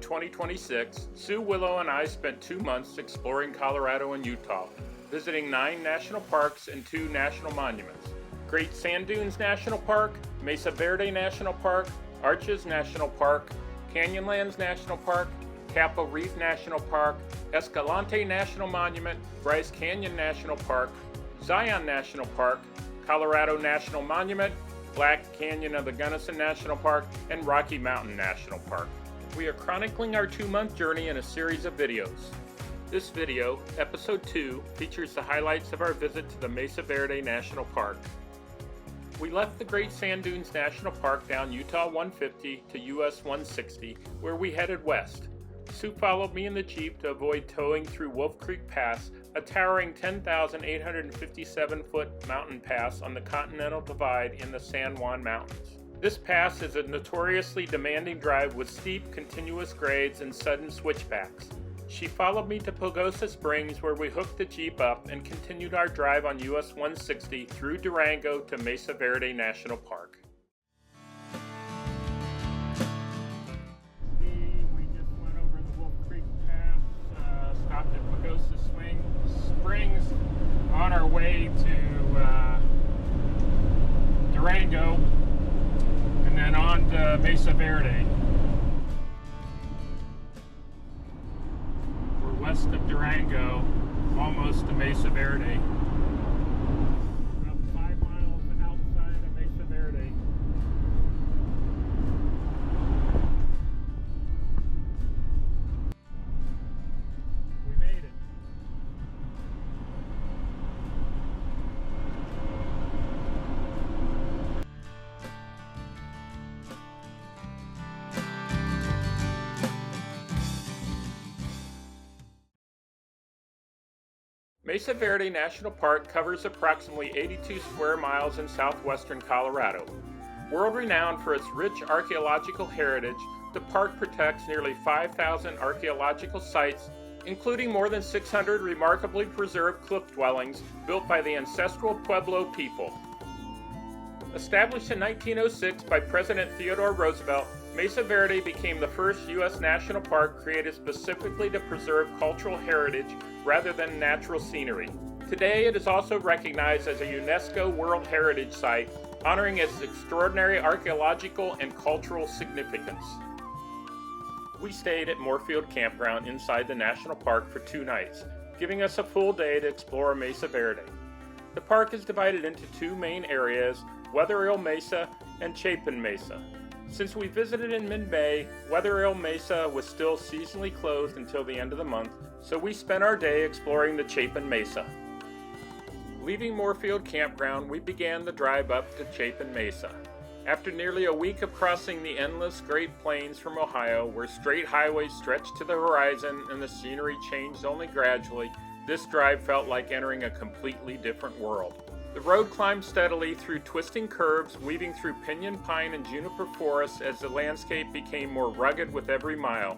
2026, Sue, Willow, and I spent 2 months exploring Colorado and Utah, visiting 9 national parks and 2 national monuments: Great Sand Dunes National Park, Mesa Verde National Park, Arches National Park, Canyonlands National Park, Reef National Park, Escalante National Monument, Bryce Canyon National Park, Zion National Park, Colorado National Monument, Black Canyon of the Gunnison National Park, and Rocky Mountain National Park. We are chronicling our 2-month journey in a series of videos. This video, episode 2, features the highlights of our visit to the Mesa Verde National Park. We left the Great Sand Dunes National Park down Utah 150 to US 160, where we headed west. Sue followed me in the Jeep to avoid towing through Wolf Creek Pass, a towering 10,857-foot mountain pass on the Continental Divide in the San Juan Mountains. This pass is a notoriously demanding drive with steep, continuous grades and sudden switchbacks. She followed me to Pagosa Springs, where we hooked the Jeep up and continued our drive on US 160 through Durango to Mesa Verde National Park. Stopped at Pagosa Springs on our way to Durango and then on to Mesa Verde. We're west of Durango, almost to Mesa Verde. About 5 miles outside of Mesa Verde. Mesa Verde National Park covers approximately 82 square miles in southwestern Colorado. World-renowned for its rich archaeological heritage, the park protects nearly 5,000 archaeological sites, including more than 600 remarkably preserved cliff dwellings built by the Ancestral Pueblo people. Established in 1906 by President Theodore Roosevelt, Mesa Verde became the first U.S. national park created specifically to preserve cultural heritage rather than natural scenery. Today, it is also recognized as a UNESCO World Heritage Site, honoring its extraordinary archaeological and cultural significance. We stayed at Moorfield Campground inside the national park for 2 nights, giving us a full day to explore Mesa Verde. The park is divided into 2 main areas: Weatherill Mesa and Chapin Mesa. Since we visited in mid-May, Weatherill Mesa was still seasonally closed until the end of the month, so we spent our day exploring the Chapin Mesa. Leaving Moorfield Campground, we began the drive up to Chapin Mesa. After nearly a week of crossing the endless Great Plains from Ohio, where straight highways stretched to the horizon and the scenery changed only gradually, this drive felt like entering a completely different world. The road climbed steadily through twisting curves, weaving through pinyon pine and juniper forests as the landscape became more rugged with every mile.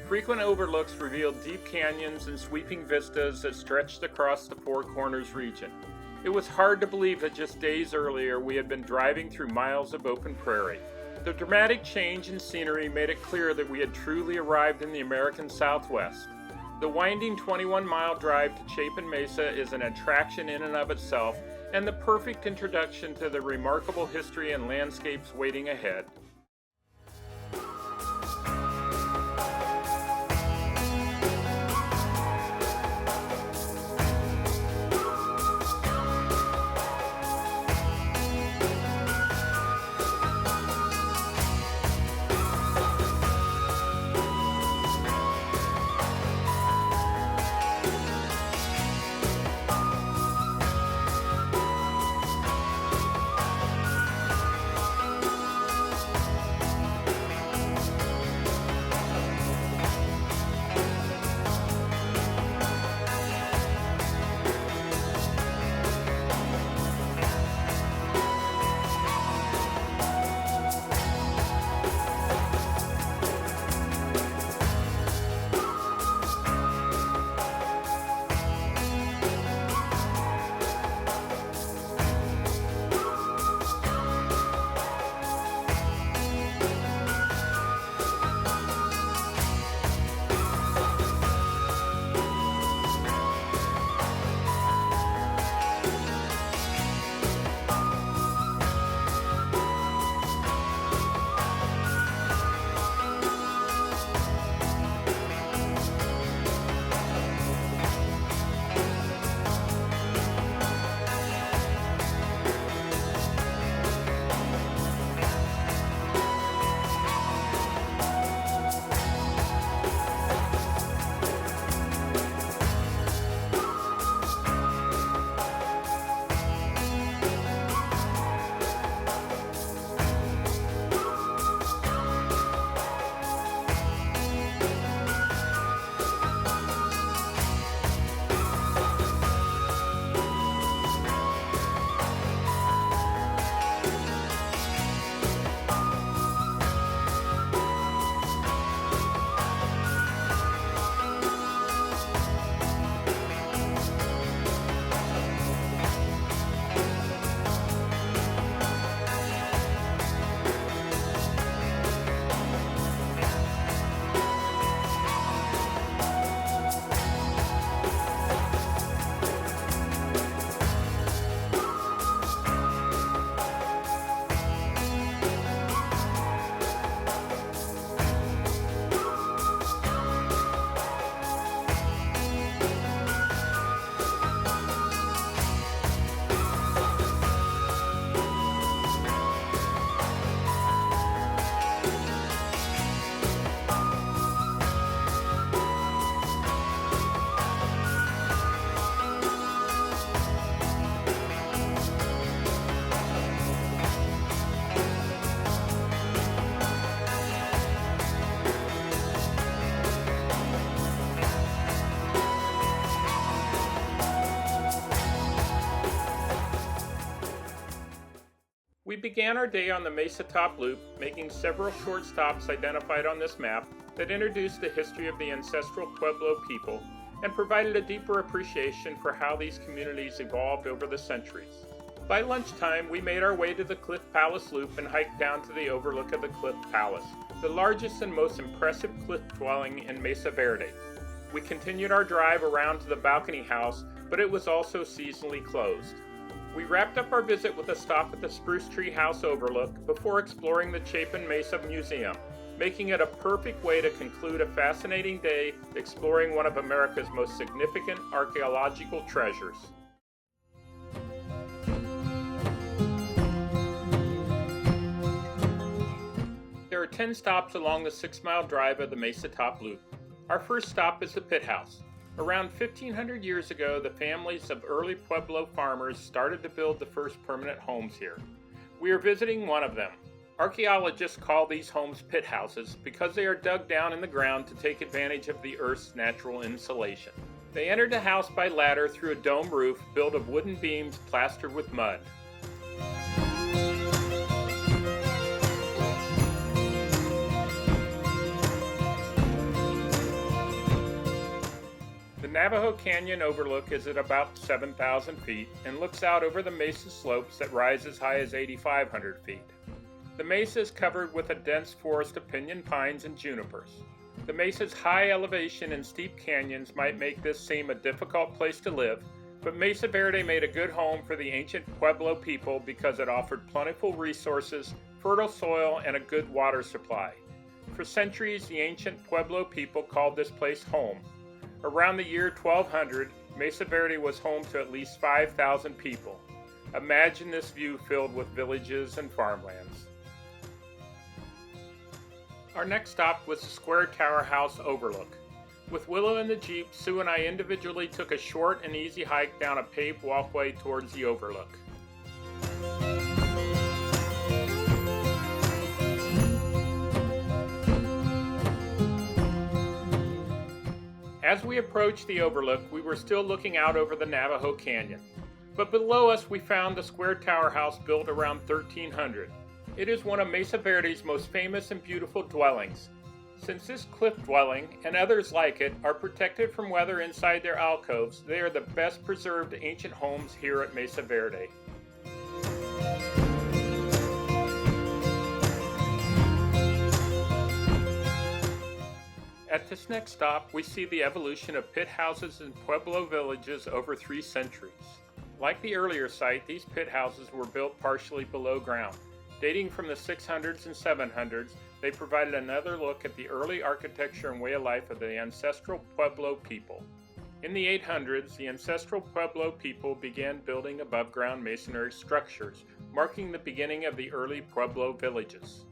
Frequent overlooks revealed deep canyons and sweeping vistas that stretched across the Four Corners region. It was hard to believe that just days earlier we had been driving through miles of open prairie. The dramatic change in scenery made it clear that we had truly arrived in the American Southwest. The winding 21-mile drive to Chapin Mesa is an attraction in and of itself, and the perfect introduction to the remarkable history and landscapes waiting ahead. began our day on the Mesa Top Loop, making several short stops identified on this map that introduced the history of the Ancestral Pueblo people and provided a deeper appreciation for how these communities evolved over the centuries. By lunchtime, we made our way to the Cliff Palace Loop and hiked down to the overlook of the Cliff Palace, the largest and most impressive cliff dwelling in Mesa Verde. We continued our drive around to the balcony house, but it was also seasonally closed. We wrapped up our visit with a stop at the Spruce Tree House overlook before exploring the Chapin Mesa Museum, making it a perfect way to conclude a fascinating day exploring one of America's most significant archaeological treasures. There are 10 stops along the 6-mile drive of the Mesa Top Loop. Our first stop is the Pit House. Around 1,500 years ago, the families of early Pueblo farmers started to build the first permanent homes here. We are visiting one of them. Archaeologists call these homes pit houses because they are dug down in the ground to take advantage of the Earth's natural insulation. They entered the house by ladder through a dome roof built of wooden beams plastered with mud. The Navajo Canyon overlook is at about 7,000 feet and looks out over the mesa slopes that rise as high as 8,500 feet. The mesa is covered with a dense forest of pinyon pines and junipers. The mesa's high elevation and steep canyons might make this seem a difficult place to live, but Mesa Verde made a good home for the ancient Pueblo people because it offered plentiful resources, fertile soil, and a good water supply. For centuries, the ancient Pueblo people called this place home. Around the year 1200, Mesa Verde was home to at least 5,000 people. Imagine this view filled with villages and farmlands. Our next stop was the Square Tower House overlook. With Willow in the Jeep, Sue and I individually took a short and easy hike down a paved walkway towards the overlook. As we approached the overlook, we were still looking out over the Navajo Canyon. But below us, we found the Square Tower House built around 1300. It is one of Mesa Verde's most famous and beautiful dwellings. Since this cliff dwelling, and others like it, are protected from weather inside their alcoves, they are the best preserved ancient homes here at Mesa Verde. At this next stop, we see the evolution of pit houses and Pueblo villages over 3 centuries. Like the earlier site, these pit houses were built partially below ground. Dating from the 600s and 700s, they provided another look at the early architecture and way of life of the Ancestral Pueblo people. In the 800s, the Ancestral Pueblo people began building above-ground masonry structures, marking the beginning of the early Pueblo villages.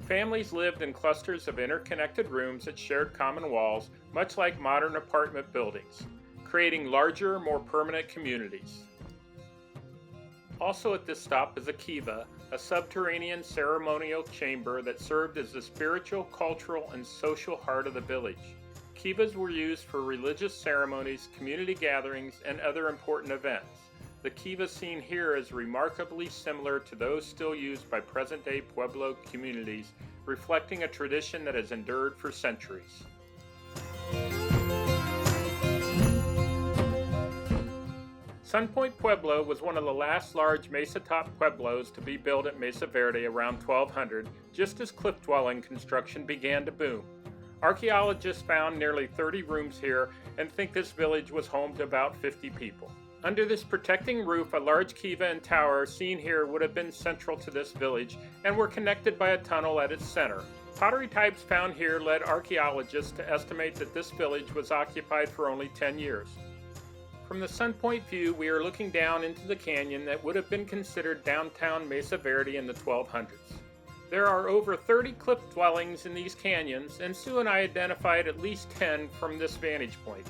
Families lived in clusters of interconnected rooms that shared common walls, much like modern apartment buildings, creating larger, more permanent communities. Also at this stop is a kiva, a subterranean ceremonial chamber that served as the spiritual, cultural, and social heart of the village. Kivas were used for religious ceremonies, community gatherings, and other important events. The kiva seen here is remarkably similar to those still used by present-day Pueblo communities, reflecting a tradition that has endured for centuries. Sun Point Pueblo was one of the last large Mesa Top Pueblos to be built at Mesa Verde around 1200, just as cliff dwelling construction began to boom. Archaeologists found nearly 30 rooms here and think this village was home to about 50 people. Under this protecting roof, a large kiva and tower seen here would have been central to this village and were connected by a tunnel at its center. Pottery types found here led archaeologists to estimate that this village was occupied for only 10 years. From the Sun Point view, we are looking down into the canyon that would have been considered downtown Mesa Verde in the 1200s. There are over 30 cliff dwellings in these canyons, and Sue and I identified at least 10 from this vantage point.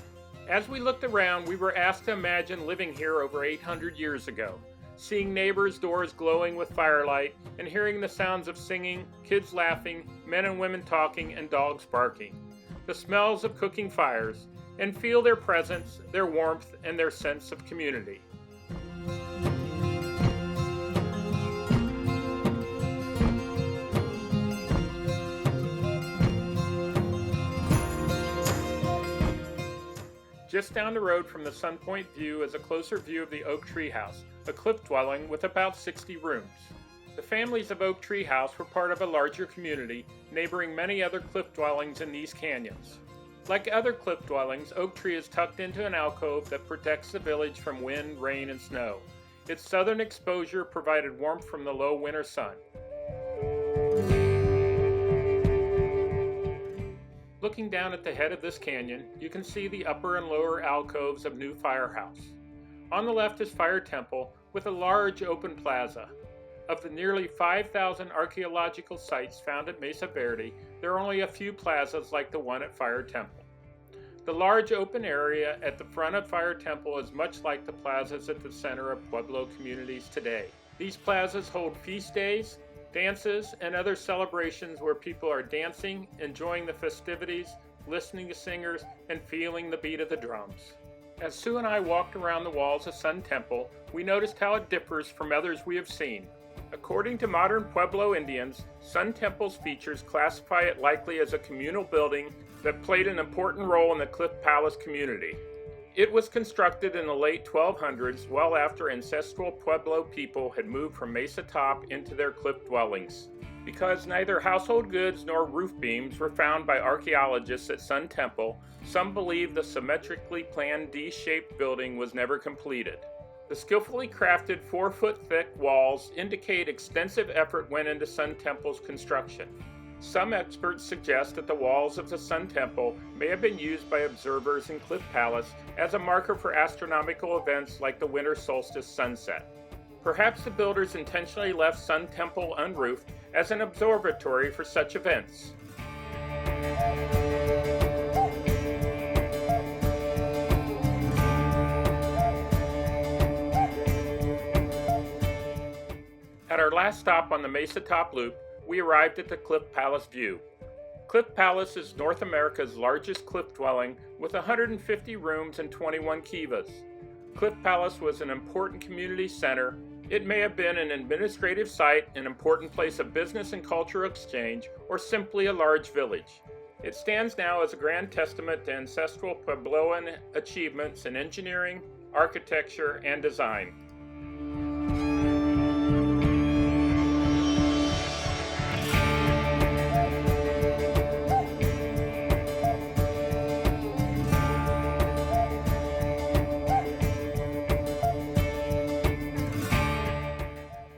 As we looked around, we were asked to imagine living here over 800 years ago, seeing neighbors' doors glowing with firelight, and hearing the sounds of singing, kids laughing, men and women talking, and dogs barking. The smells of cooking fires, and feel their presence, their warmth, and their sense of community. Just down the road from the Sun Point view is a closer view of the Oak Tree House, a cliff dwelling with about 60 rooms. The families of Oak Tree House were part of a larger community, neighboring many other cliff dwellings in these canyons. Like other cliff dwellings, Oak Tree is tucked into an alcove that protects the village from wind, rain, and snow. Its southern exposure provided warmth from the low winter sun. Looking down at the head of this canyon, you can see the upper and lower alcoves of New Firehouse. On the left is Fire Temple, with a large open plaza. Of the nearly 5,000 archaeological sites found at Mesa Verde, there are only a few plazas like the one at Fire Temple. The large open area at the front of Fire Temple is much like the plazas at the center of Pueblo communities today. These plazas hold feast days, dances, and other celebrations where people are dancing, enjoying the festivities, listening to singers, and feeling the beat of the drums. As Sue and I walked around the walls of Sun Temple, we noticed how it differs from others we have seen. According to modern Pueblo Indians, Sun Temple's features classify it likely as a communal building that played an important role in the Cliff Palace community. It was constructed in the late 1200s, well after Ancestral Pueblo people had moved from Mesa Top into their cliff dwellings. Because neither household goods nor roof beams were found by archaeologists at Sun Temple, some believe the symmetrically planned D-shaped building was never completed. The skillfully crafted 4-foot-thick walls indicate extensive effort went into Sun Temple's construction. Some experts suggest that the walls of the Sun Temple may have been used by observers in Cliff Palace as a marker for astronomical events like the winter solstice sunset. Perhaps the builders intentionally left Sun Temple unroofed as an observatory for such events. At our last stop on the Mesa Top Loop, we arrived at the Cliff Palace View. Cliff Palace is North America's largest cliff dwelling with 150 rooms and 21 kivas. Cliff Palace was an important community center. It may have been an administrative site, an important place of business and cultural exchange, or simply a large village. It stands now as a grand testament to ancestral Puebloan achievements in engineering, architecture, and design.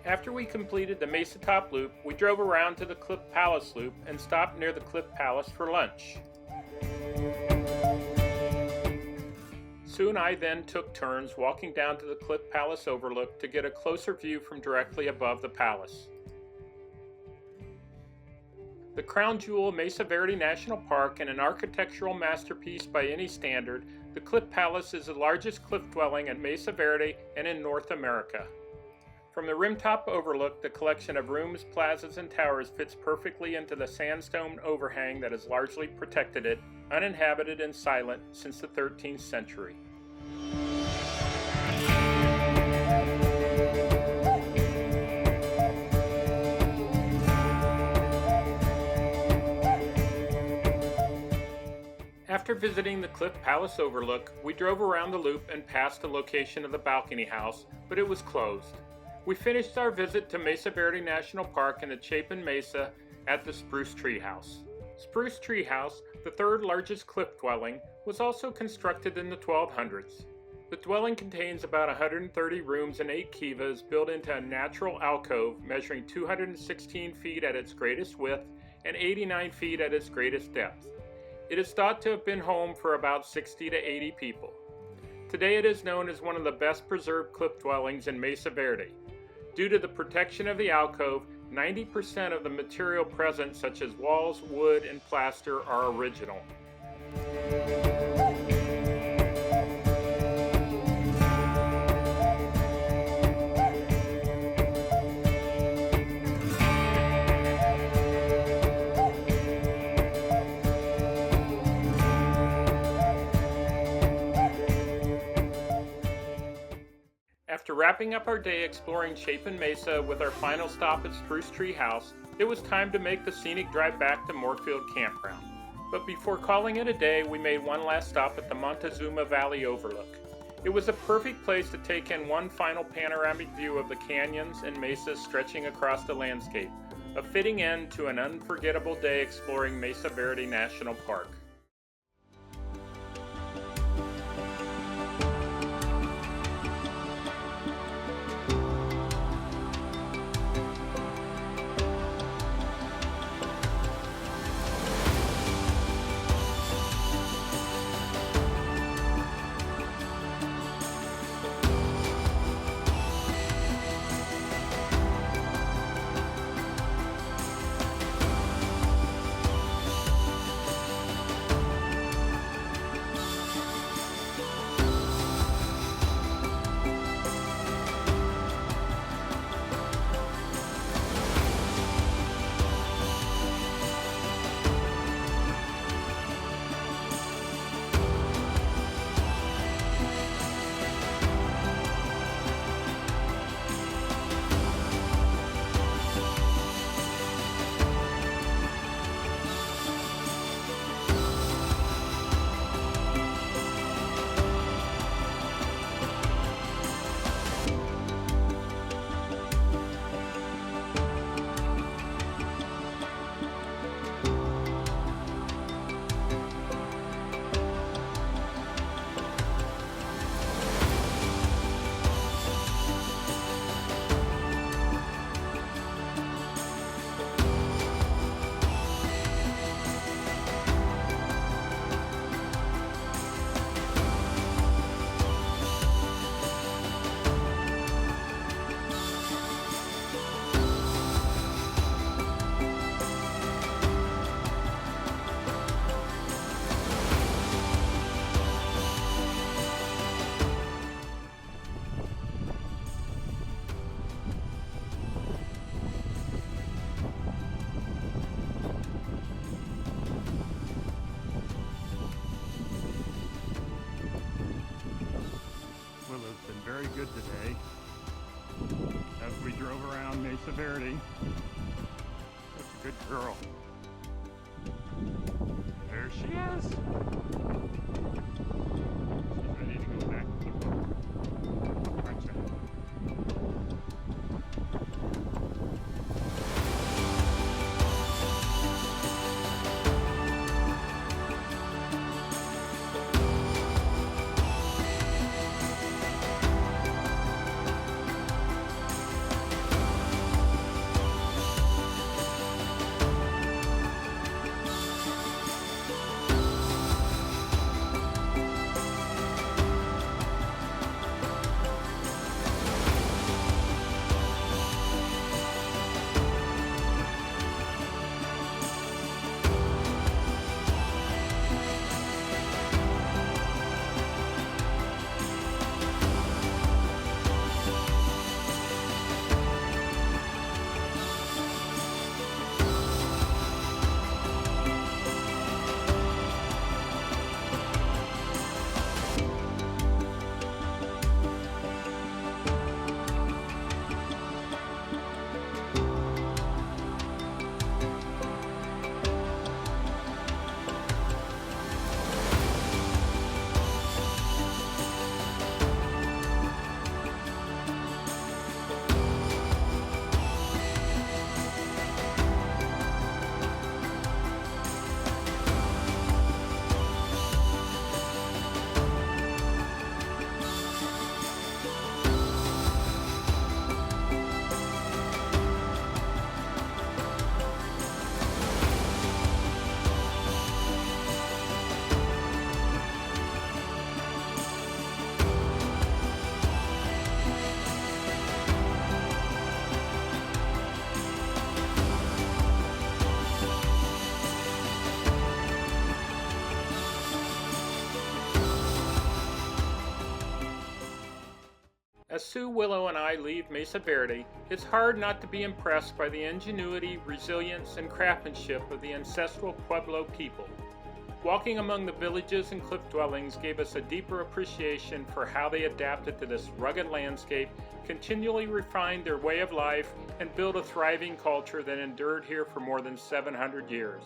After we completed the Mesa Top Loop, we drove around to the Cliff Palace Loop and stopped near the Cliff Palace for lunch. Sue and I then took turns walking down to the Cliff Palace overlook to get a closer view from directly above the palace. The crown jewel of Mesa Verde National Park and an architectural masterpiece by any standard, the Cliff Palace is the largest cliff dwelling at Mesa Verde and in North America. From the rimtop overlook, the collection of rooms, plazas, and towers fits perfectly into the sandstone overhang that has largely protected it, uninhabited and silent, since the 13th century. After visiting the Cliff Palace overlook, we drove around the loop and passed the location of the balcony house, but it was closed. We finished our visit to Mesa Verde National Park in the Chapin Mesa at the Spruce Tree House. Spruce Tree House, the third largest cliff dwelling, was also constructed in the 1200s. The dwelling contains about 130 rooms and 8 kivas built into a natural alcove measuring 216 feet at its greatest width and 89 feet at its greatest depth. It is thought to have been home for about 60 to 80 people. Today it is known as one of the best preserved cliff dwellings in Mesa Verde. Due to the protection of the alcove, 90% of the material present, such as walls, wood, and plaster, are original. After wrapping up our day exploring Chapin Mesa with our final stop at Spruce Tree House, it was time to make the scenic drive back to Moorfield Campground. But before calling it a day, we made one last stop at the Montezuma Valley Overlook. It was a perfect place to take in one final panoramic view of the canyons and mesas stretching across the landscape, a fitting end to an unforgettable day exploring Mesa Verde National Park. Willow's been very good today as we drove around Mesa Verde. Such a good girl. There she is. She's ready to go back to the boat. Gotcha. As Sue, Willow, and I leave Mesa Verde, it's hard not to be impressed by the ingenuity, resilience, and craftsmanship of the Ancestral Pueblo people. Walking among the villages and cliff dwellings gave us a deeper appreciation for how they adapted to this rugged landscape, continually refined their way of life, and built a thriving culture that endured here for more than 700 years.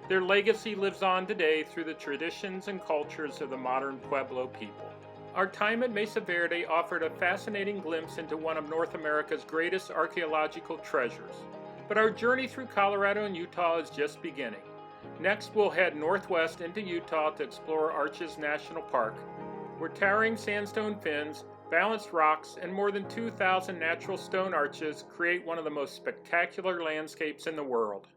Their legacy lives on today through the traditions and cultures of the modern Pueblo people. Our time at Mesa Verde offered a fascinating glimpse into one of North America's greatest archaeological treasures. But our journey through Colorado and Utah is just beginning. Next, we'll head northwest into Utah to explore Arches National Park, where towering sandstone fins, balanced rocks, and more than 2,000 natural stone arches create one of the most spectacular landscapes in the world.